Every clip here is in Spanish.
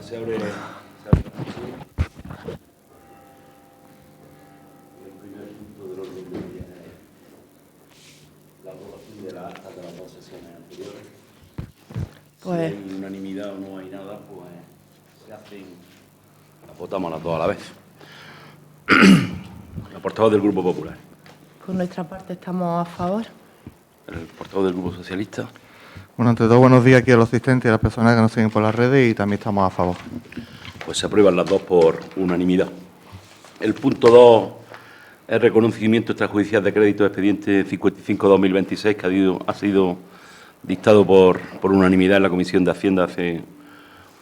se abre la sesión. El primer punto del orden del día es la aprobación de la acta de las dos sesiones anteriores. Pues, si hay unanimidad o no hay nada, pues se hacen, las votamos las dos a la vez. La portavoz del Grupo Popular. por nuestra parte estamos a favor. El portavoz del Grupo Socialista. Bueno, ante todo, buenos días aquí a los asistentes y a las personas que nos siguen por las redes y también estamos a favor. Pues se aprueban las dos por unanimidad. El punto 2 es reconocimiento extrajudicial de crédito de expediente 55-2026 que ha sido dictado por unanimidad en la Comisión de Hacienda hace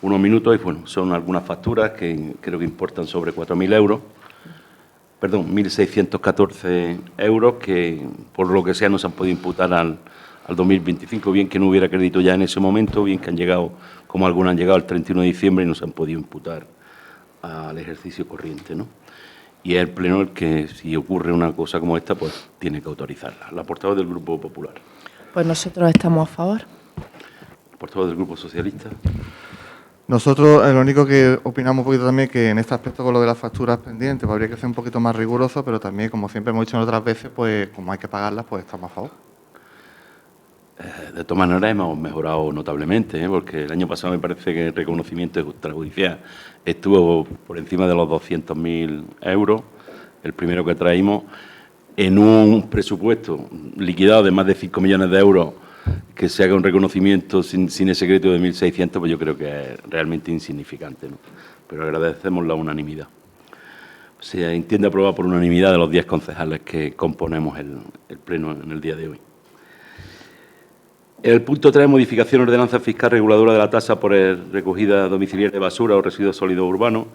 unos minutos y bueno, son algunas facturas que creo que importan sobre 4.000 euros. Perdón, 1.614 euros que por lo que sea no se han podido imputar al 2025, bien que no hubiera crédito ya en ese momento, bien que han llegado, como algunos han llegado el 31 de diciembre y no se han podido imputar al ejercicio corriente, ¿no? Y es el Pleno el que, si ocurre una cosa como esta, pues tiene que autorizarla. La portavoz del Grupo Popular. Pues nosotros estamos a favor. La portavoz del Grupo Socialista. Nosotros, lo único que opinamos un poquito también que en este aspecto con lo de las facturas pendientes, pues habría que ser un poquito más riguroso, pero también, como siempre hemos dicho en otras veces, pues como hay que pagarlas, pues estamos a favor. De todas maneras, hemos mejorado notablemente, porque el año pasado me parece que el reconocimiento extrajudicial estuvo por encima de los 200.000 euros, el primero que traímos, en un presupuesto liquidado de más de 5 millones de euros, que se haga un reconocimiento sin ese crédito de 1.600, pues yo creo que es realmente insignificante, ¿no? Pero agradecemos la unanimidad. Se entiende aprobar por unanimidad de los 10 concejales que componemos el Pleno en el día de hoy. El punto 3, modificación de ordenanza fiscal reguladora de la tasa por recogida domiciliaria de basura o residuos sólidos urbanos,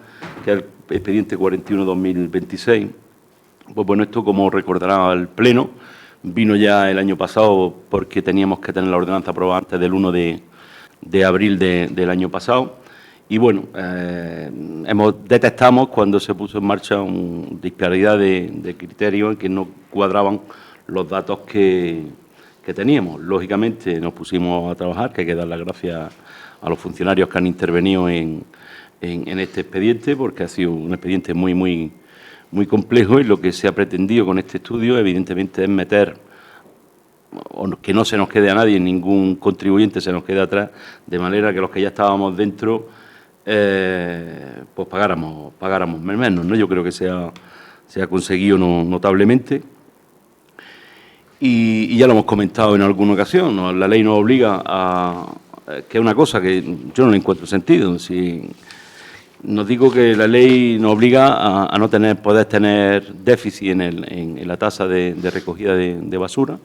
que es el expediente 41-2026. Pues bueno, esto, como recordará el Pleno, vino ya el año pasado porque teníamos que tener la ordenanza aprobada antes del 1 de abril del año pasado. Y bueno, detectamos cuando se puso en marcha una disparidad de criterios en que no cuadraban los datos que teníamos. Lógicamente nos pusimos a trabajar, que hay que dar las gracias a los funcionarios que han intervenido en este expediente, porque ha sido un expediente muy complejo y lo que se ha pretendido con este estudio, evidentemente, es meter, o que no se nos quede a nadie, ningún contribuyente se nos quede atrás, de manera que los que ya estábamos dentro, pues pagáramos menos, ¿no? Yo creo que se ha conseguido notablemente. Y ya lo hemos comentado en alguna ocasión, ¿no? La ley nos obliga a... que es una cosa que yo no le encuentro sentido. Si nos digo que la ley nos obliga a no poder tener déficit en la tasa de recogida de basura.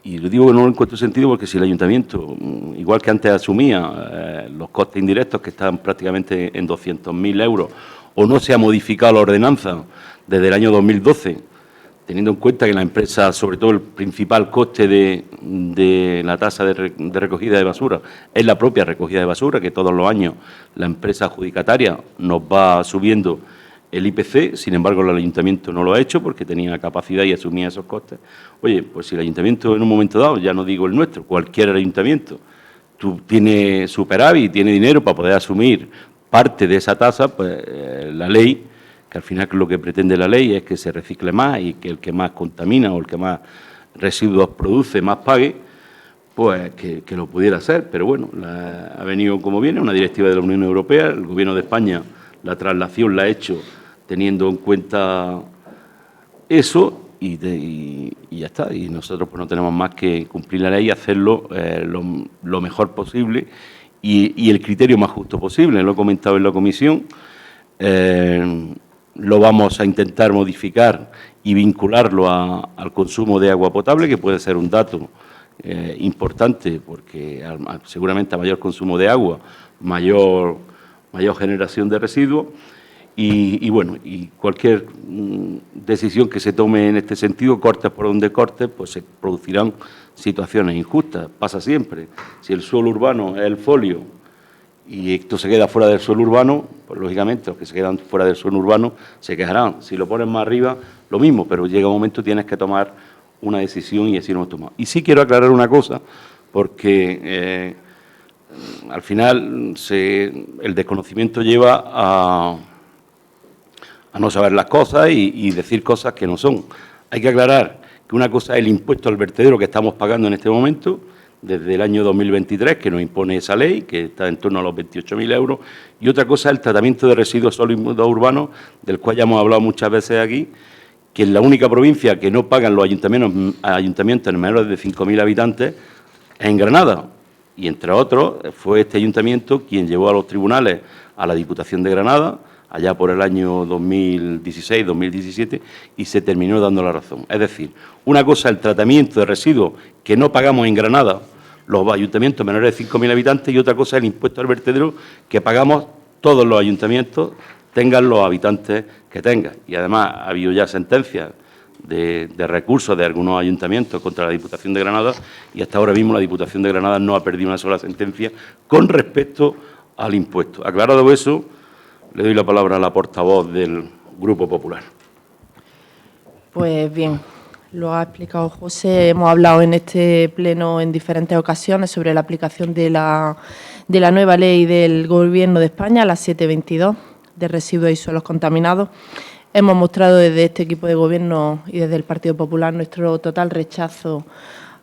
Y le digo que no lo encuentro sentido porque si el ayuntamiento, igual que antes asumía los costes indirectos que están prácticamente en 200.000 euros, o no se ha modificado la ordenanza desde el año 2012, teniendo en cuenta que la empresa, sobre todo el principal coste de la tasa de recogida de basura, es la propia recogida de basura, que todos los años la empresa adjudicataria nos va subiendo el IPC, sin embargo el ayuntamiento no lo ha hecho porque tenía capacidad y asumía esos costes. Oye, pues si el ayuntamiento en un momento dado, ya no digo el nuestro, cualquier ayuntamiento, tiene superávit, tiene dinero para poder asumir parte de esa tasa, pues la ley, que al final lo que pretende la ley es que se recicle más y que el que más contamina o el que más residuos produce más pague, pues que lo pudiera hacer. Pero bueno, ha venido como viene, una directiva de la Unión Europea, el Gobierno de España la traslación la ha hecho teniendo en cuenta eso y ya está. Y nosotros pues no tenemos más que cumplir la ley y hacerlo lo mejor posible y el criterio más justo posible. Lo he comentado en la comisión. Lo vamos a intentar modificar y vincularlo al consumo de agua potable, que puede ser un dato importante, porque seguramente a mayor consumo de agua, mayor generación de residuos. Y bueno, y cualquier decisión que se tome en este sentido, cortes por donde cortes, pues se producirán situaciones injustas. Pasa siempre. Si el suelo urbano es el folio y esto se queda fuera del suelo urbano, pues lógicamente los que se quedan fuera del suelo urbano se quejarán. Si lo pones más arriba, lo mismo, pero llega un momento tienes que tomar una decisión y así lo hemos tomado. Y sí quiero aclarar una cosa, porque al final el desconocimiento lleva a no saber las cosas y decir cosas que no son. Hay que aclarar que una cosa es el impuesto al vertedero que estamos pagando en este momento, desde el año 2023, que nos impone esa ley, que está en torno a los 28.000 euros, y otra cosa es el tratamiento de residuos sólidos urbanos, del cual ya hemos hablado muchas veces aquí, que es la única provincia que no pagan los ayuntamientos en menores de 5.000 habitantes, es en Granada. Y, entre otros, fue este ayuntamiento quien llevó a los tribunales a la Diputación de Granada, allá por el año 2016-2017, y se terminó dando la razón. Es decir, una cosa es el tratamiento de residuos que no pagamos en Granada, los ayuntamientos menores de 5.000 habitantes, y otra cosa es el impuesto al vertedero que pagamos todos los ayuntamientos, tengan los habitantes que tengan. Y además ha habido ya sentencias de recursos de algunos ayuntamientos contra la Diputación de Granada, y hasta ahora mismo la Diputación de Granada no ha perdido una sola sentencia con respecto al impuesto. Aclarado eso, le doy la palabra a la portavoz del Grupo Popular. Pues bien, lo ha explicado José. Hemos hablado en este pleno en diferentes ocasiones sobre la aplicación de la nueva ley del Gobierno de España, la 722, de residuos y suelos contaminados. Hemos mostrado desde este equipo de Gobierno y desde el Partido Popular nuestro total rechazo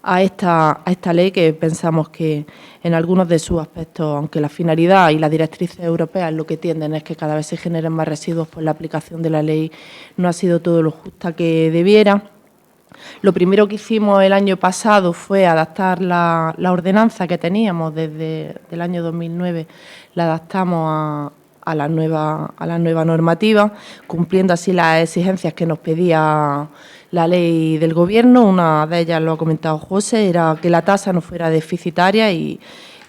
a esta ley, que pensamos que en algunos de sus aspectos, aunque la finalidad y las directrices europeas lo que tienden es que cada vez se generen más residuos, pues la aplicación de la ley no ha sido todo lo justa que debiera. Lo primero que hicimos el año pasado fue adaptar la ordenanza que teníamos desde el año 2009, la adaptamos a la nueva normativa, cumpliendo así las exigencias que nos pedía la ley del Gobierno. Una de ellas, lo ha comentado José, era que la tasa no fuera deficitaria, y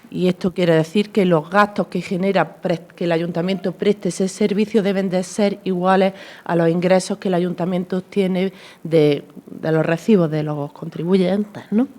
esto quiere decir que los gastos que genera que el ayuntamiento preste ese servicio deben de ser iguales a los ingresos que el ayuntamiento tiene de los recibos de los contribuyentes, ¿no?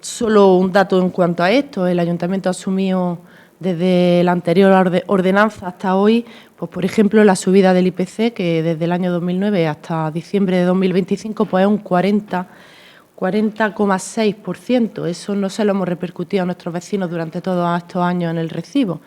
Solo un dato en cuanto a esto: el ayuntamiento ha asumido desde la anterior ordenanza hasta hoy, pues por ejemplo, la subida del IPC, que desde el año 2009 hasta diciembre de 2025 pues es un 40,6%. Eso no se lo hemos repercutido a nuestros vecinos durante todos estos años en el recibo,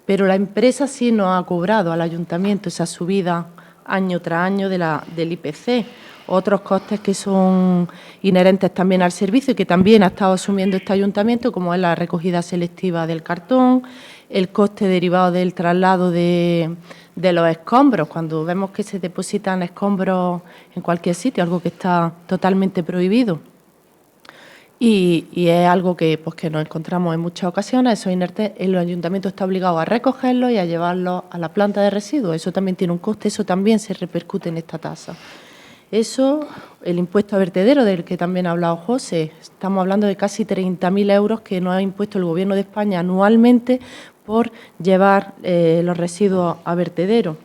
pero la empresa sí nos ha cobrado al ayuntamiento esa subida año tras año del IPC. Otros costes que son inherentes también al servicio y que también ha estado asumiendo este ayuntamiento, como es la recogida selectiva del cartón, el coste derivado del traslado de los escombros, cuando vemos que se depositan escombros en cualquier sitio, algo que está totalmente prohibido. Y es algo que nos encontramos en muchas ocasiones. Esos inertes, el ayuntamiento está obligado a recogerlos y a llevarlos a la planta de residuos. Eso también tiene un coste, eso también se repercute en esta tasa. Eso, el impuesto a vertedero, del que también ha hablado José, estamos hablando de casi 30.000 euros que nos ha impuesto el Gobierno de España anualmente por llevar los residuos a vertedero.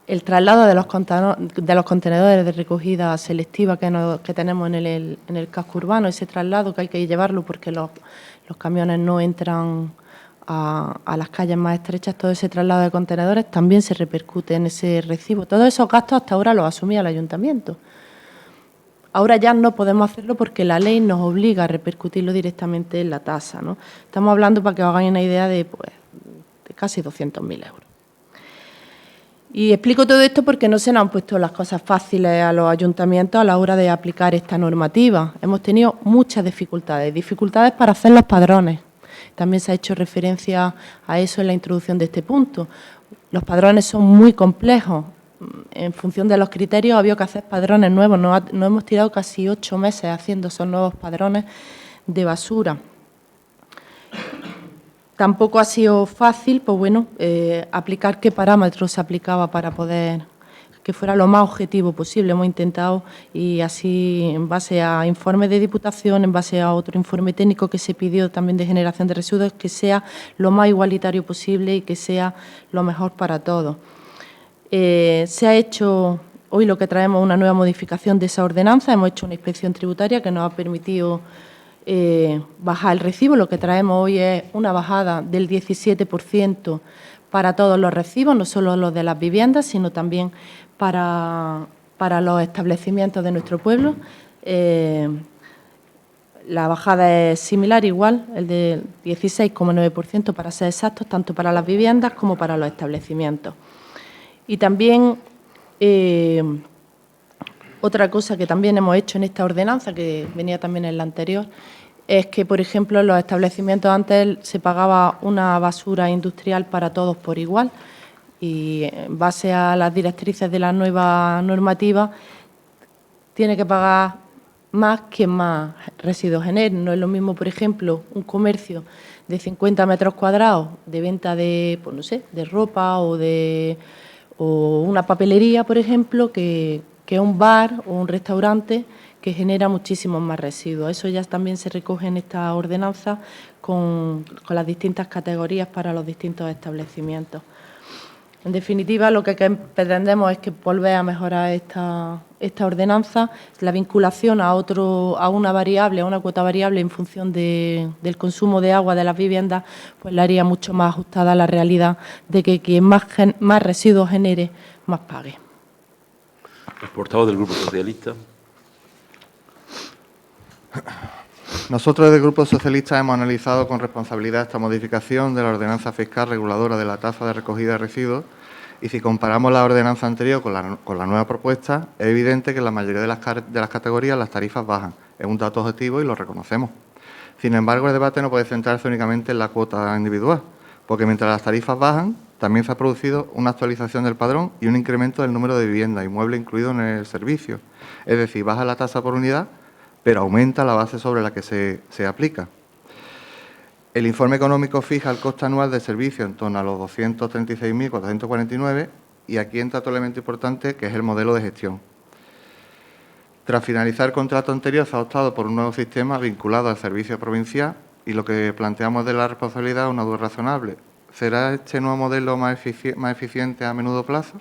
El traslado de los contenedores de recogida selectiva que tenemos en el casco urbano, ese traslado que hay que llevarlo porque los camiones no entran a las calles más estrechas, todo ese traslado de contenedores también se repercute en ese recibo. Todos esos gastos hasta ahora los asumía el ayuntamiento. Ahora ya no podemos hacerlo porque la ley nos obliga a repercutirlo directamente en la tasa, ¿no? Estamos hablando, para que os hagáis una idea, de casi 200.000 euros. Y explico todo esto porque no se nos han puesto las cosas fáciles a los ayuntamientos a la hora de aplicar esta normativa. Hemos tenido muchas dificultades para hacer los padrones. También se ha hecho referencia a eso en la introducción de este punto. Los padrones son muy complejos. En función de los criterios ha habido que hacer padrones nuevos. Nos hemos tirado casi 8 meses haciendo esos nuevos padrones de basura. Tampoco ha sido fácil, aplicar qué parámetros se aplicaba para poder que fuera lo más objetivo posible. Hemos intentado, y así en base a informes de Diputación, en base a otro informe técnico que se pidió también de generación de residuos, que sea lo más igualitario posible y que sea lo mejor para todos. Se ha hecho, hoy lo que traemos, una nueva modificación de esa ordenanza. Hemos hecho una inspección tributaria que nos ha permitido bajar el recibo. Lo que traemos hoy es una bajada del 17% para todos los recibos, no solo los de las viviendas, sino también para los establecimientos de nuestro pueblo. La bajada es similar, igual, el del 16,9% para ser exactos, tanto para las viviendas como para los establecimientos. Y también otra cosa que también hemos hecho en esta ordenanza, que venía también en la anterior, es que, por ejemplo, en los establecimientos antes se pagaba una basura industrial para todos por igual y en base a las directrices de la nueva normativa tiene que pagar más quien más residuos genere. No es lo mismo, por ejemplo, un comercio de 50 metros cuadrados de venta de, pues no sé, de ropa o una papelería, por ejemplo, que un bar o un restaurante que genera muchísimos más residuos. Eso ya también se recoge en esta ordenanza con las distintas categorías para los distintos establecimientos. En definitiva, lo que pretendemos es que volver a mejorar esta ordenanza, la vinculación a una variable, a una cuota variable en función del consumo de agua de las viviendas, pues la haría mucho más ajustada a la realidad de que quien más residuos genere, más pague. El portavoz del Grupo Socialista. Nosotros desde el Grupo Socialista hemos analizado con responsabilidad esta modificación de la ordenanza fiscal reguladora de la tasa de recogida de residuos y si comparamos la ordenanza anterior con la nueva propuesta, es evidente que en la mayoría de las categorías las tarifas bajan. Es un dato objetivo y lo reconocemos. Sin embargo, el debate no puede centrarse únicamente en la cuota individual, porque mientras las tarifas bajan, también se ha producido una actualización del padrón y un incremento del número de viviendas y muebles incluidos en el servicio. Es decir, baja la tasa por unidad, pero aumenta la base sobre la que se aplica. El informe económico fija el coste anual de servicio en torno a los 236.449 y aquí entra otro elemento importante que es el modelo de gestión. Tras finalizar el contrato anterior se ha optado por un nuevo sistema vinculado al servicio provincial y lo que planteamos de la responsabilidad es una duda razonable. ¿Será este nuevo modelo más eficiente a menudo plazo?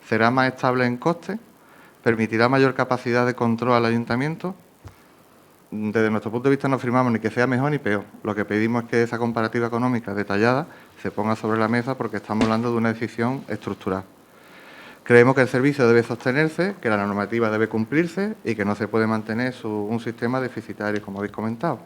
¿Será más estable en coste? ¿Permitirá mayor capacidad de control al ayuntamiento? Desde nuestro punto de vista no afirmamos ni que sea mejor ni peor. Lo que pedimos es que esa comparativa económica detallada se ponga sobre la mesa porque estamos hablando de una decisión estructural. Creemos que el servicio debe sostenerse, que la normativa debe cumplirse y que no se puede mantener un sistema deficitario, como habéis comentado.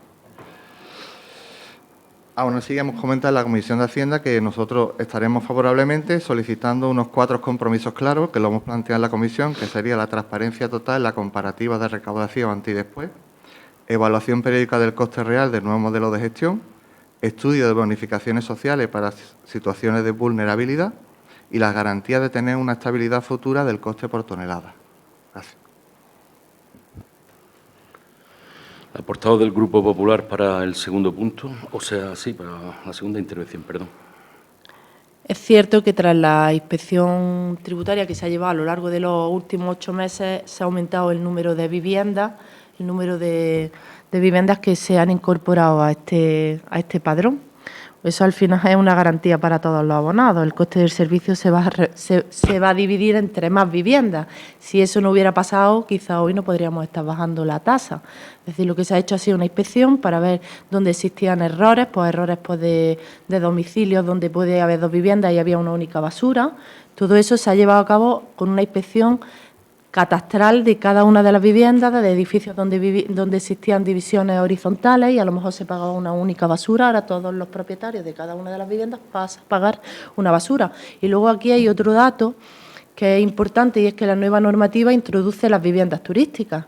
Aún así, hemos comentado en la Comisión de Hacienda que nosotros estaremos favorablemente solicitando unos 4 compromisos claros, que lo hemos planteado en la Comisión, que sería la transparencia total, la comparativa de recaudación antes y después, evaluación periódica del coste real del nuevo modelo de gestión, estudio de bonificaciones sociales para situaciones de vulnerabilidad y las garantías de tener una estabilidad futura del coste por tonelada. Gracias. El portavoz del Grupo Popular para el segundo punto, o sea, sí, para la segunda intervención, perdón. Es cierto que tras la inspección tributaria que se ha llevado a lo largo de los últimos 8 meses se ha aumentado el número de viviendas, el número de viviendas que se han incorporado a este padrón. Eso al final es una garantía para todos los abonados. El coste del servicio se va a dividir entre más viviendas. Si eso no hubiera pasado, quizá hoy no podríamos estar bajando la tasa. Es decir, lo que se ha hecho ha sido una inspección para ver dónde existían errores de domicilios donde puede haber 2 viviendas y había una única basura. Todo eso se ha llevado a cabo con una inspección catastral de cada una de las viviendas, de edificios donde existían divisiones horizontales y a lo mejor se pagaba una única basura. Ahora todos los propietarios de cada una de las viviendas pasan a pagar una basura. Y luego aquí hay otro dato que es importante y es que la nueva normativa introduce las viviendas turísticas.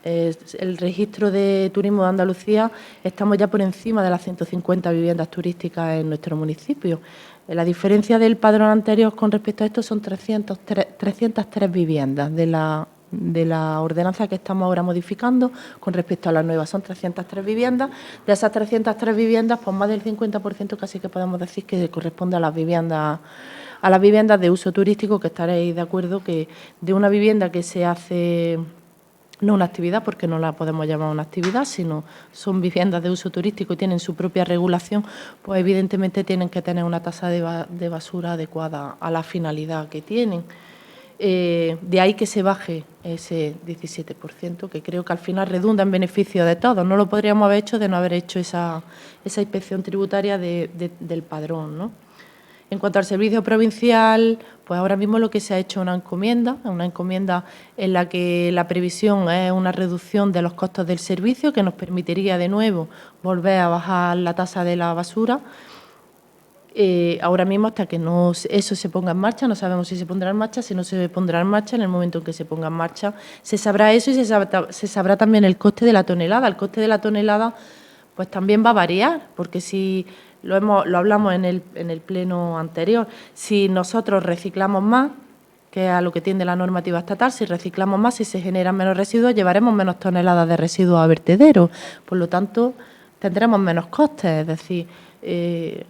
El registro de turismo de Andalucía, estamos ya por encima de las 150 viviendas turísticas en nuestro municipio. La diferencia del padrón anterior con respecto a esto son 303 viviendas de la ordenanza que estamos ahora modificando con respecto a la nueva. Son 303 viviendas. De esas 303 viviendas, pues más del 50% casi que podemos decir que corresponde a las viviendas de uso turístico, que estaréis de acuerdo que de una vivienda que se hace, no una actividad, porque no la podemos llamar una actividad, sino son viviendas de uso turístico y tienen su propia regulación, pues evidentemente tienen que tener una tasa de basura adecuada a la finalidad que tienen. De ahí que se baje ese 17%, que creo que al final redunda en beneficio de todos. No lo podríamos haber hecho de no haber hecho esa inspección tributaria del padrón, ¿no? En cuanto al servicio provincial, pues ahora mismo lo que se ha hecho es una encomienda en la que la previsión es una reducción de los costos del servicio que nos permitiría de nuevo volver a bajar la tasa de la basura. Ahora mismo, hasta que eso se ponga en marcha, no sabemos si se pondrá en marcha, si no se pondrá en marcha. En el momento en que se ponga en marcha se sabrá eso y se sabrá también el coste de la tonelada. El coste de la tonelada pues también va a variar, porque si lo hablamos en el pleno anterior, si nosotros reciclamos más, que es a lo que tiende la normativa estatal, si reciclamos más, si se generan menos residuos, llevaremos menos toneladas de residuos a vertederos. Por lo tanto, tendremos menos costes, es decir,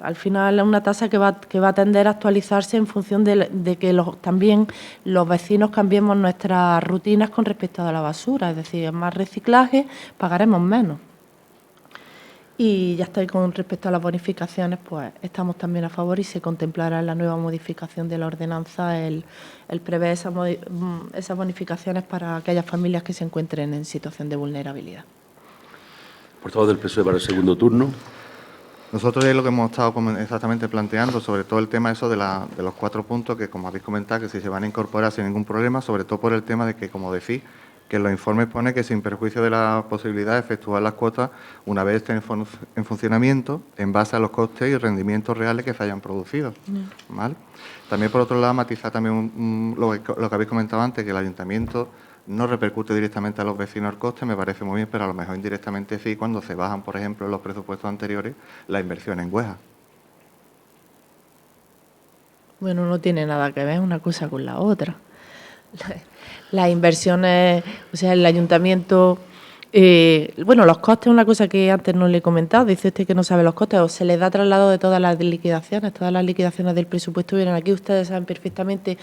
al final es una tasa que va a tender a actualizarse en función de que también los vecinos cambiemos nuestras rutinas con respecto a la basura, es decir, más reciclaje, pagaremos menos. Y ya está, con respecto a las bonificaciones, pues estamos también a favor y se contemplará en la nueva modificación de la ordenanza el prever esas bonificaciones para aquellas familias que se encuentren en situación de vulnerabilidad. Portavoz del PSOE para el segundo turno. Nosotros es lo que hemos estado exactamente planteando, sobre todo el tema eso de los 4 puntos que, como habéis comentado, que si se van a incorporar sin ningún problema, sobre todo por el tema de que, como decís, que en los informes pone que sin perjuicio de la posibilidad de efectuar las cuotas una vez estén en funcionamiento en base a los costes y rendimientos reales que se hayan producido. ¿Vale? También, por otro lado, matizar también lo que habéis comentado antes, que el ayuntamiento no repercute directamente a los vecinos el coste, me parece muy bien, pero a lo mejor indirectamente sí, cuando se bajan, por ejemplo, en los presupuestos anteriores, la inversión en Güeja. Bueno, no tiene nada que ver una cosa con la otra. Las inversiones, o sea, el ayuntamiento... bueno, los costes es una cosa que antes no le he comentado. Dice usted que no sabe los costes, o se les da traslado de todas las liquidaciones del presupuesto vienen aquí. Ustedes saben perfectamente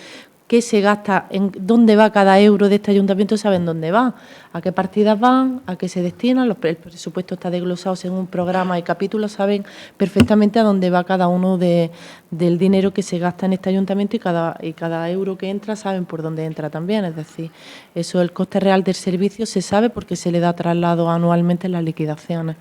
qué se gasta, en dónde va cada euro de este ayuntamiento, saben dónde va, a qué partidas van, a qué se destinan. El presupuesto está desglosado según programa y capítulos, saben perfectamente a dónde va cada uno del dinero que se gasta en este ayuntamiento y cada euro que entra saben por dónde entra también. Es decir, eso, el coste real del servicio se sabe porque se le da traslado anualmente en las liquidaciones.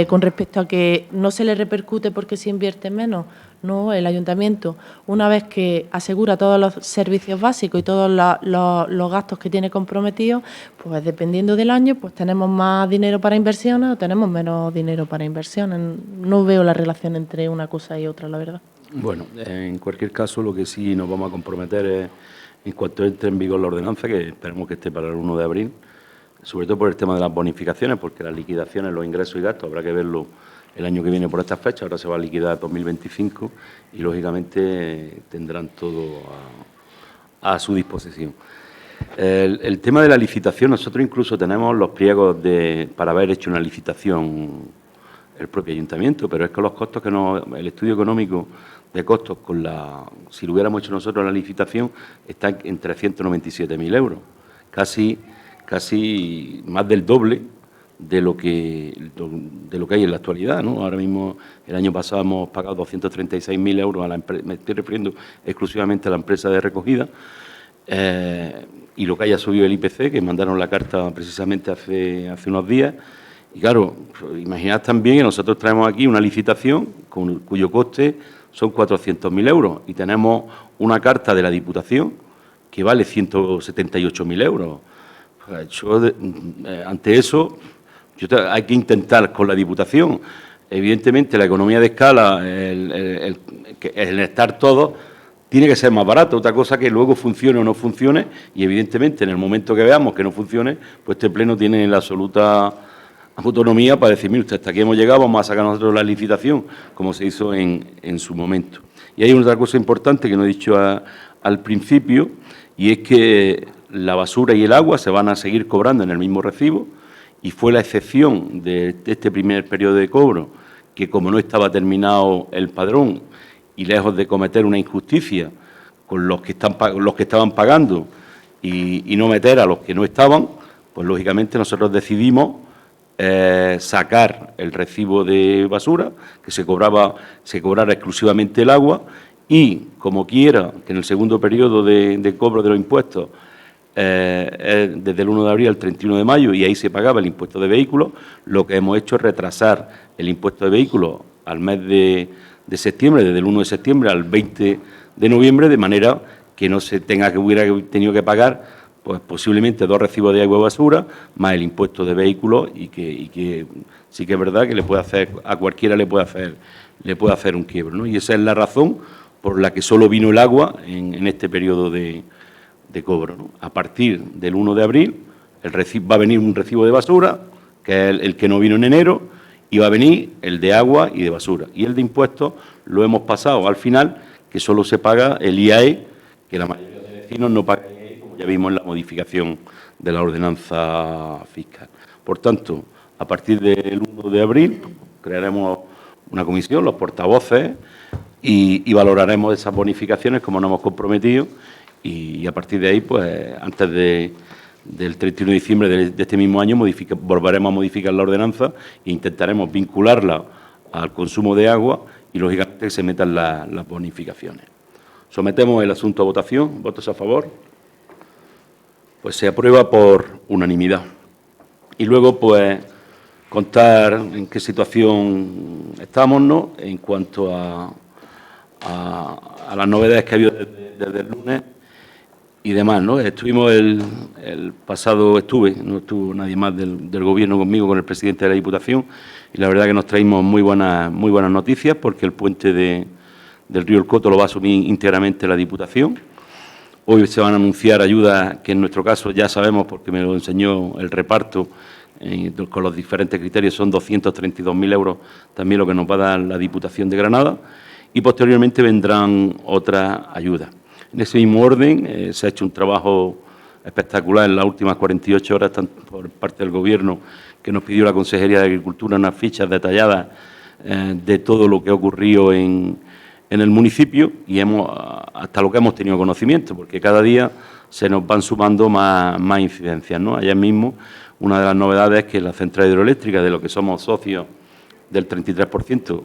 Con respecto a que no se le repercute porque se invierte menos, no, el ayuntamiento, una vez que asegura todos los servicios básicos y todos los gastos que tiene comprometidos, pues dependiendo del año, pues tenemos más dinero para inversiones o tenemos menos dinero para inversiones. No veo la relación entre una cosa y otra, la verdad. Bueno, en cualquier caso, lo que sí nos vamos a comprometer es, en cuanto entre en vigor la ordenanza, que esperemos que esté para el 1 de abril, sobre todo por el tema de las bonificaciones, porque las liquidaciones, los ingresos y gastos, habrá que verlo el año que viene por estas fechas. Ahora se va a liquidar 2025 y, lógicamente, tendrán todo a su disposición. El tema de la licitación, nosotros incluso tenemos los pliegos para haber hecho una licitación el propio ayuntamiento, pero es que los costos el estudio económico de costos si lo hubiéramos hecho nosotros la licitación, está en 397.000 euros, casi más del doble de lo que hay en la actualidad, ¿no? Ahora mismo, el año pasado hemos pagado 236.000 euros a la empresa, me estoy refiriendo exclusivamente a la empresa de recogida, y lo que haya subido el IPC, que mandaron la carta precisamente hace unos días. Y claro, imaginad también que nosotros traemos aquí una licitación cuyo coste son 400.000 euros y tenemos una carta de la Diputación que vale 178.000 euros. Ante eso, hay que intentar con la Diputación. Evidentemente, la economía de escala, el estar todos, tiene que ser más barato. Otra cosa que luego funcione o no funcione, y evidentemente en el momento que veamos que no funcione, pues este Pleno tiene la absoluta autonomía para decir, mire usted, hasta aquí hemos llegado, vamos a sacar nosotros la licitación, como se hizo en su momento. Y hay otra cosa importante que no he dicho al principio, y es que la basura y el agua se van a seguir cobrando en el mismo recibo, y fue la excepción de este primer periodo de cobro, que como no estaba terminado el padrón, y lejos de cometer una injusticia con los que estaban pagando y no meter a los que no estaban, pues lógicamente nosotros decidimos sacar el recibo de basura, que se cobrara exclusivamente el agua, y como quiera que en el segundo periodo de cobro de los impuestos, desde el 1 de abril al 31 de mayo, y ahí se pagaba el impuesto de vehículos, lo que hemos hecho es retrasar el impuesto de vehículos al mes de septiembre, desde el 1 de septiembre al 20 de noviembre, de manera que no se tenga que hubiera tenido que pagar pues posiblemente 2 recibos de agua y basura, más el impuesto de vehículos, y que sí que es verdad que le puede hacer, a cualquiera le puede hacer un quiebro, ¿no? Y esa es la razón por la que solo vino el agua en este periodo de cobro, ¿no? A partir del 1 de abril va a venir un recibo de basura, que es el que no vino en enero, y va a venir el de agua y de basura. Y el de impuestos lo hemos pasado al final, que solo se paga el IAE, que la mayoría de vecinos no pagan IAE, como ya vimos en la modificación de la ordenanza fiscal. Por tanto, a partir del 1 de abril crearemos una comisión, los portavoces, y valoraremos esas bonificaciones como nos hemos comprometido, y a partir de ahí, pues antes del 31 de diciembre de este mismo año, volveremos a modificar la ordenanza e intentaremos vincularla al consumo de agua y, lógicamente, que se metan las bonificaciones. Sometemos el asunto a votación. ¿Votos a favor? Pues se aprueba por unanimidad. Y luego, pues, contar en qué situación estamos, ¿no?, en cuanto a las novedades que ha habido desde el lunes y demás, ¿no? Estuvimos el pasado, no estuvo nadie más del Gobierno conmigo, con el presidente de la Diputación, y la verdad que nos traímos muy buenas noticias, porque el puente del río El Coto lo va a asumir íntegramente la Diputación. Hoy se van a anunciar ayudas que en nuestro caso ya sabemos, porque me lo enseñó el reparto, con los diferentes criterios, son 232.000 euros también lo que nos va a dar la Diputación de Granada, y posteriormente vendrán otras ayudas. En ese mismo orden, se ha hecho un trabajo espectacular en las últimas 48 horas por parte del Gobierno, que nos pidió la Consejería de Agricultura unas fichas detalladas de todo lo que ha ocurrido en el municipio, y hasta lo que hemos tenido conocimiento, porque cada día se nos van sumando más incidencias, ¿no? Ayer mismo, una de las novedades es que la central hidroeléctrica, de lo que somos socios del 33%,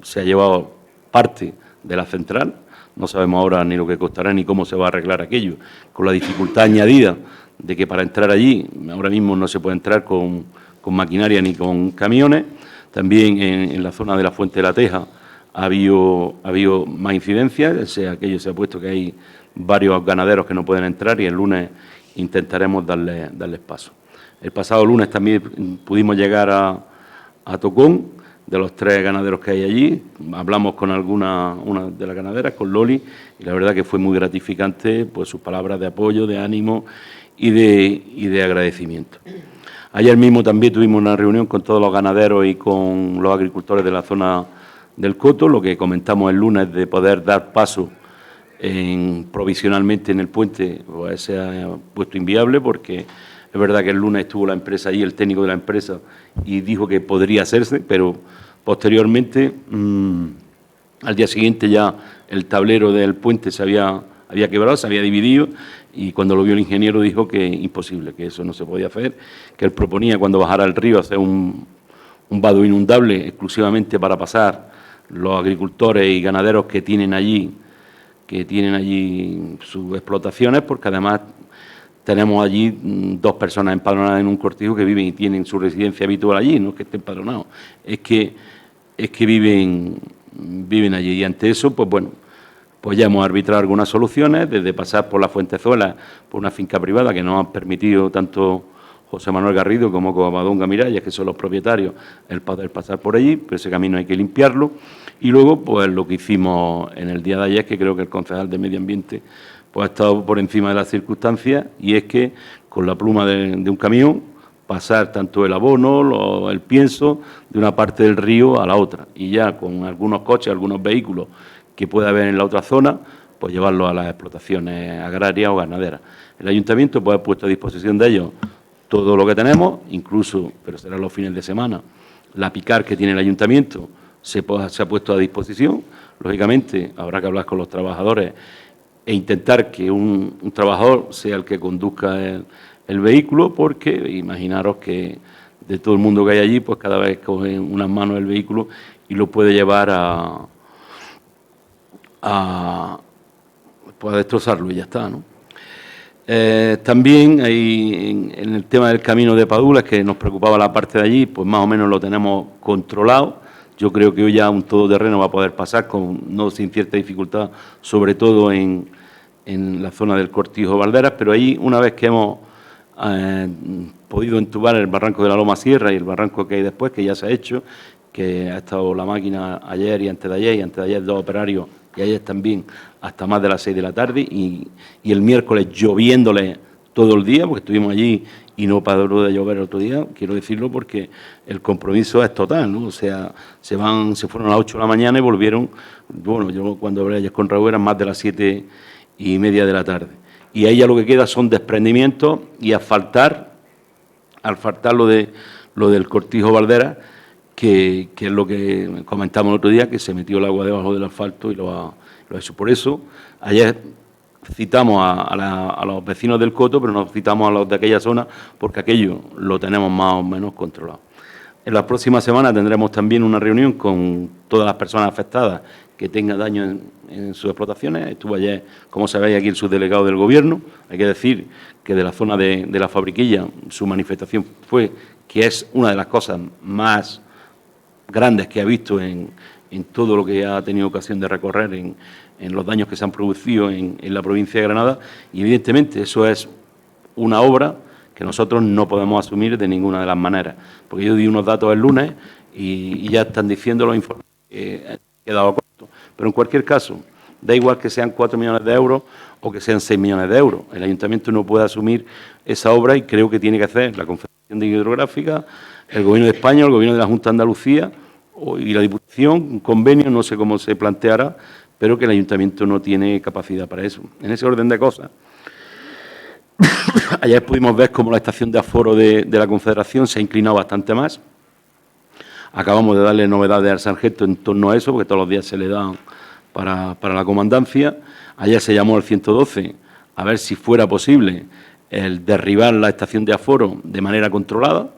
se ha llevado parte de la central. No sabemos ahora ni lo que costará ni cómo se va a arreglar aquello, con la dificultad añadida de que para entrar allí ahora mismo no se puede entrar con maquinaria ni con camiones. También en la zona de la Fuente de la Teja ha habido más incidencias, aquello se ha puesto que hay varios ganaderos que no pueden entrar, y el lunes intentaremos darles paso. El pasado lunes también pudimos llegar a Tocón, de los 3 ganaderos que hay allí. Hablamos con una de las ganaderas, con Loli, y la verdad que fue muy gratificante, pues, sus palabras de apoyo, de ánimo y de agradecimiento. Ayer mismo también tuvimos una reunión con todos los ganaderos y con los agricultores de la zona del Coto, lo que comentamos el lunes de poder dar paso provisionalmente en el puente, pues se ha puesto inviable, porque es verdad que el lunes estuvo la empresa allí, el técnico de la empresa, y dijo que podría hacerse, pero posteriormente, al día siguiente ya el tablero del puente se había quebrado, se había dividido, y cuando lo vio el ingeniero dijo que imposible, que eso no se podía hacer, que él proponía cuando bajara al río hacer un vado inundable exclusivamente para pasar los agricultores y ganaderos que tienen allí sus explotaciones, porque además tenemos allí 2 personas empadronadas en un cortijo que viven y tienen su residencia habitual allí, no es que estén empadronados, es que viven allí. Y ante eso, pues bueno, pues ya hemos arbitrado algunas soluciones, desde pasar por la Fuentezuela, por una finca privada que nos han permitido tanto José Manuel Garrido como Covadonga Miralles, que son los propietarios, el poder pasar por allí, pero ese camino hay que limpiarlo. Y luego, pues lo que hicimos en el día de ayer, que creo que el concejal de Medio Ambiente pues ha estado por encima de las circunstancias, y es que con la pluma de un camión pasar tanto el abono, el pienso, de una parte del río a la otra, y ya con algunos coches, algunos vehículos que pueda haber en la otra zona, pues llevarlos a las explotaciones agrarias o ganaderas. El Ayuntamiento pues ha puesto a disposición de ellos todo lo que tenemos, incluso, pero será los fines de semana, la picar que tiene el Ayuntamiento se ha puesto a disposición. Lógicamente, habrá que hablar con los trabajadores e intentar que un trabajador sea el que conduzca el vehículo, porque imaginaros que de todo el mundo que hay allí, pues cada vez coge unas manos el vehículo y lo puede llevar pues a destrozarlo y ya está, ¿no? También hay, en el tema del camino de Padulas, que nos preocupaba la parte de allí, pues más o menos lo tenemos controlado. Yo creo que hoy ya un todoterreno va a poder pasar no sin cierta dificultad, sobre todo en la zona del Cortijo Valderas, pero ahí, una vez que hemos podido entubar el barranco de la Loma Sierra y el barranco que hay después, que ya se ha hecho, que ha estado la máquina ayer y antes de ayer 2 operarios, y ayer también hasta más de las 6 de la tarde, y el miércoles lloviéndole todo el día, porque estuvimos allí y no paró de llover el otro día, quiero decirlo porque el compromiso es total, ¿no? O sea, se fueron a las 8 de la mañana y volvieron, bueno, yo cuando hablé ayer con Raúl eran más de las 7:30 de la tarde. Y ahí ya lo que queda son desprendimientos y asfaltar lo del Cortijo Valderas, que es lo que comentamos el otro día, que se metió el agua debajo del asfalto y lo ha hecho. Por eso, ayer citamos a los vecinos del Coto, pero no citamos a los de aquella zona, porque aquello lo tenemos más o menos controlado. En la próxima semana tendremos también una reunión con todas las personas afectadas que tengan daño en sus explotaciones. Estuvo ayer, como sabéis, aquí el subdelegado del Gobierno. Hay que decir que de la zona de la Fabriquilla su manifestación fue que es una de las cosas más grandes que ha visto en todo lo que ha tenido ocasión de recorrer, en los daños que se han producido en la provincia de Granada, y evidentemente eso es una obra que nosotros no podemos asumir de ninguna de las maneras, porque yo di unos datos el lunes y ya están diciendo los informes que he quedado corto, pero en cualquier caso, da igual que sean 4 millones de euros o que sean 6 millones de euros, el Ayuntamiento no puede asumir esa obra y creo que tiene que hacer la Confederación Hidrográfica, el Gobierno de España, el Gobierno de la Junta de Andalucía y la Diputación, un convenio, no sé cómo se planteará, pero que el Ayuntamiento no tiene capacidad para eso. En ese orden de cosas, ayer pudimos ver cómo la estación de aforo de la Confederación se ha inclinado bastante más. Acabamos de darle novedades al sargento en torno a eso, porque todos los días se le dan para la comandancia. Ayer se llamó al 112 a ver si fuera posible el derribar la estación de aforo de manera controlada.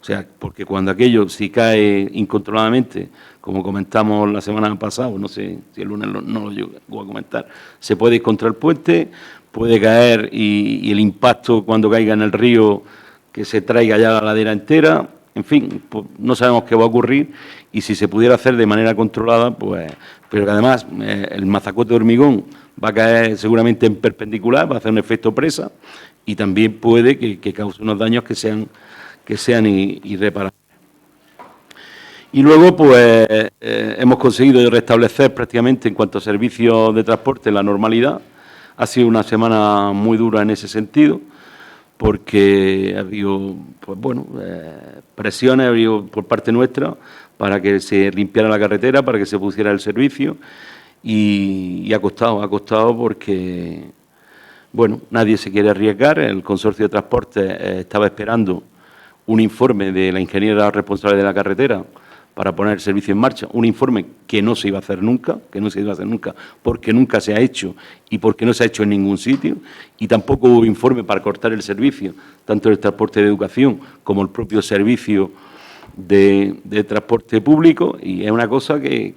O sea, porque cuando aquello, si cae incontroladamente, como comentamos la semana pasada, no sé si el lunes no lo llegó a comentar, se puede ir contra el puente, puede caer y el impacto cuando caiga en el río que se traiga ya la ladera entera, en fin, pues no sabemos qué va a ocurrir y si se pudiera hacer de manera controlada, pues, pero que además el mazacote de hormigón va a caer seguramente en perpendicular, va a hacer un efecto presa y también puede que cause unos daños que sean irreparables. Y luego, pues, hemos conseguido restablecer prácticamente en cuanto a servicios de transporte la normalidad. Ha sido una semana muy dura en ese sentido, porque ha habido, pues bueno, presiones ha habido por parte nuestra para que se limpiara la carretera, para que se pusiera el servicio, y ha costado porque, bueno, nadie se quiere arriesgar. El Consorcio de Transporte estaba esperando un informe de la ingeniera responsable de la carretera para poner el servicio en marcha, un informe que no se iba a hacer nunca, porque nunca se ha hecho y porque no se ha hecho en ningún sitio, y tampoco hubo informe para cortar el servicio, tanto el transporte de educación como el propio servicio de transporte público, y es una cosa que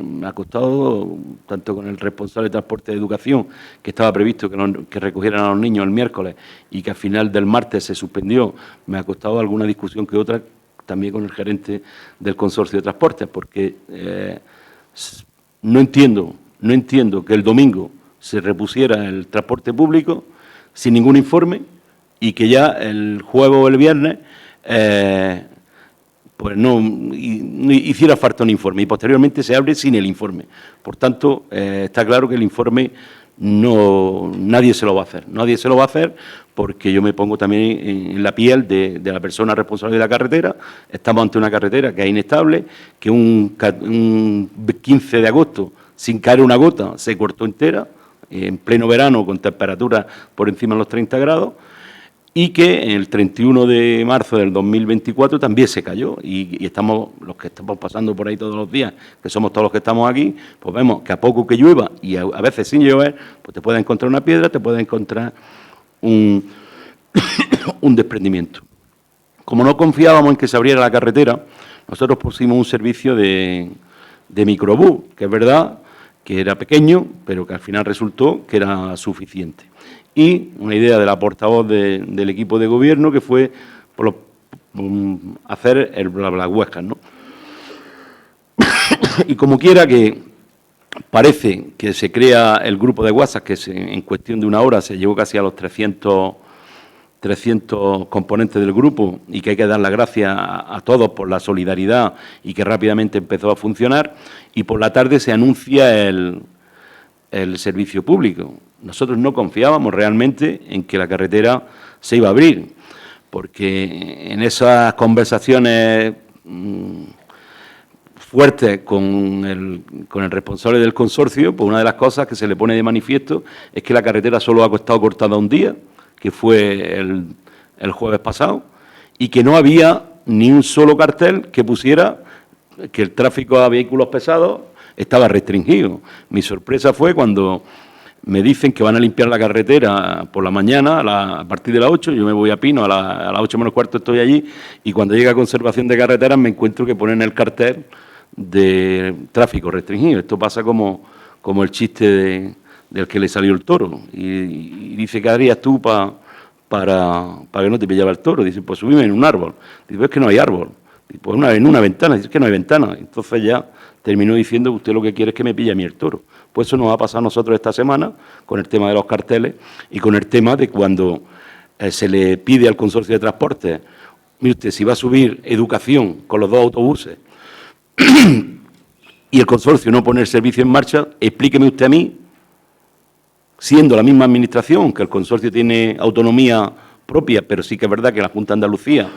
me ha costado, tanto con el responsable de transporte de educación, que estaba previsto que recogieran a los niños el miércoles y que al final del martes se suspendió, me ha costado alguna discusión que otra, también con el gerente del Consorcio de Transportes, porque no entiendo que el domingo se repusiera el transporte público sin ningún informe y que ya el jueves o el viernes pues no hiciera falta un informe y posteriormente se abre sin el informe. Por tanto, está claro que el informe nadie se lo va a hacer, porque yo me pongo también en la piel de la persona responsable de la carretera. Estamos ante una carretera que es inestable, que un 15 de agosto, sin caer una gota, se cortó entera, en pleno verano, con temperaturas por encima de los 30 grados, y que el 31 de marzo del 2024 también se cayó, y estamos, los que estamos pasando por ahí todos los días, que somos todos los que estamos aquí, pues vemos que a poco que llueva, y a veces sin llover, pues te puedes encontrar una piedra, te puedes encontrar un desprendimiento. Como no confiábamos en que se abriera la carretera, nosotros pusimos un servicio de microbús, que es verdad que era pequeño, pero que al final resultó que era suficiente. Y una idea de la portavoz del equipo de gobierno, que fue hacer el BlaBlaHuescas, ¿no? Y como quiera que parece que se crea el grupo de WhatsApp, que en cuestión de una hora se llegó casi a los 300 componentes del grupo y que hay que dar las gracias a todos por la solidaridad y que rápidamente empezó a funcionar, y por la tarde se anuncia el servicio público. Nosotros no confiábamos realmente en que la carretera se iba a abrir, porque en esas conversaciones fuertes con el responsable del consorcio, pues una de las cosas que se le pone de manifiesto es que la carretera solo ha estado cortada un día, que fue el jueves pasado, y que no había ni un solo cartel que pusiera que el tráfico a vehículos pesados estaba restringido. Mi sorpresa fue cuando me dicen que van a limpiar la carretera por la mañana a partir de las 8, yo me voy a Pino, a las 8 menos cuarto estoy allí, y cuando llega a conservación de carreteras me encuentro que ponen el cartel de tráfico restringido. Esto pasa como el chiste del que le salió el toro, y dice, ¿qué harías tú para que no te pillara el toro? Dice, pues subime en un árbol. Dice, pues es que no hay árbol. Dice, pues en una ventana. Dice, es que no hay ventana. Entonces ya terminó diciendo, usted lo que quiere es que me pille a mí el toro. Pues eso nos ha pasado a nosotros esta semana con el tema de los carteles y con el tema de cuando se le pide al consorcio de transporte, mire usted, si va a subir educación con los 2 autobuses y el consorcio no pone el servicio en marcha, explíqueme usted a mí, siendo la misma administración, que el consorcio tiene autonomía propia, pero sí que es verdad que la Junta de Andalucía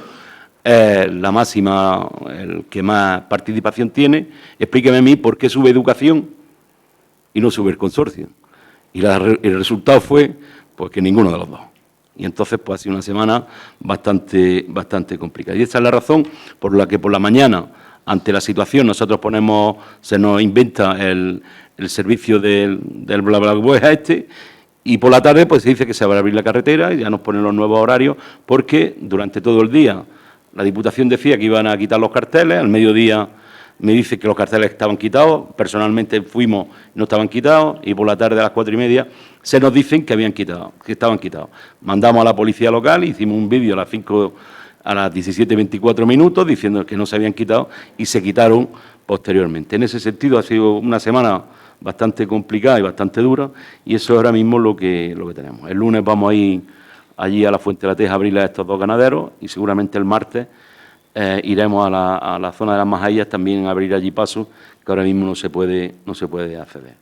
es la máxima, el que más participación tiene, explíqueme a mí por qué sube educación y no sube el consorcio. Y el resultado fue pues que ninguno de los dos. Y entonces pues ha sido una semana bastante complicada. Y esa es la razón por la que por la mañana, ante la situación, nosotros se nos inventa el servicio del bla bla bla y por la tarde pues se dice que se va a abrir la carretera y ya nos ponen los nuevos horarios, porque durante todo el día la Diputación decía que iban a quitar los carteles, al mediodía me dice que los carteles estaban quitados, personalmente fuimos y no estaban quitados, y por la tarde a las 4:30 se nos dicen que estaban quitados. Mandamos a la policía local, hicimos un vídeo a las 17:24 minutos diciendo que no se habían quitado y se quitaron posteriormente. En ese sentido ha sido una semana bastante complicada y bastante dura, y eso es ahora mismo lo que tenemos. El lunes vamos a ir allí a la Fuente de la Teja a abrirle a estos 2 ganaderos, y seguramente el martes iremos a la zona de las Majaillas también a abrir allí paso, que ahora mismo no se puede acceder.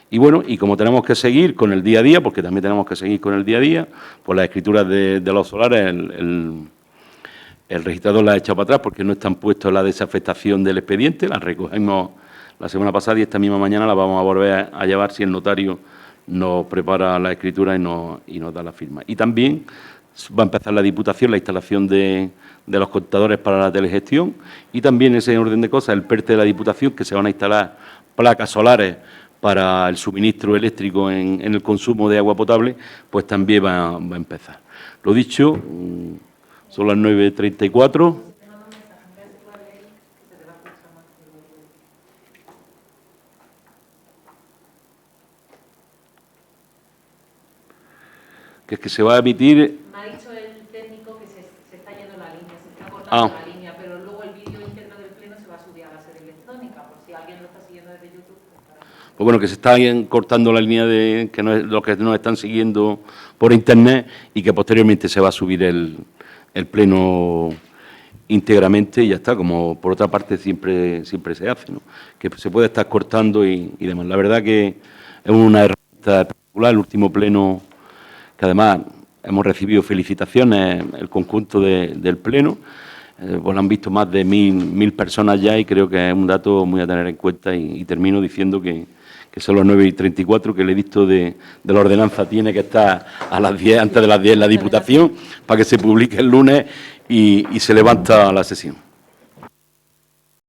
Y bueno, y como tenemos que seguir con el día a día, porque también tenemos que seguir con el día a día, pues las escrituras de los solares, el registrador las ha echado para atrás porque no están puestos en la desafectación del expediente, las recogimos la semana pasada y esta misma mañana las vamos a volver a llevar si el notario nos prepara la escritura y nos da la firma. Y también va a empezar la Diputación la instalación de los contadores para la telegestión, y también, en ese orden de cosas, el PERTE de la Diputación, que se van a instalar placas solares para el suministro eléctrico en el consumo de agua potable, pues también va a empezar. Lo dicho, son las 9:34. Que es que se va a emitir. Me ha dicho el técnico que se está yendo la línea, se está cortando la línea, pero luego el vídeo interno del pleno se va a subir a la sede electrónica, por si alguien lo está siguiendo desde YouTube. Pues bueno, que se está cortando la línea de que los que nos están siguiendo por internet, y que posteriormente se va a subir el pleno íntegramente y ya está, como por otra parte siempre se hace, ¿no? Que se puede estar cortando y demás. La verdad que es una herramienta espectacular, el último pleno, que además hemos recibido felicitaciones, el conjunto del pleno, pues han visto más de 1.000 personas ya, y creo que es un dato muy a tener en cuenta, y termino diciendo que son las 9:34, que el edicto de la ordenanza tiene que estar a las 10, antes de las 10 en la Diputación, para que se publique el lunes y se levanta la sesión.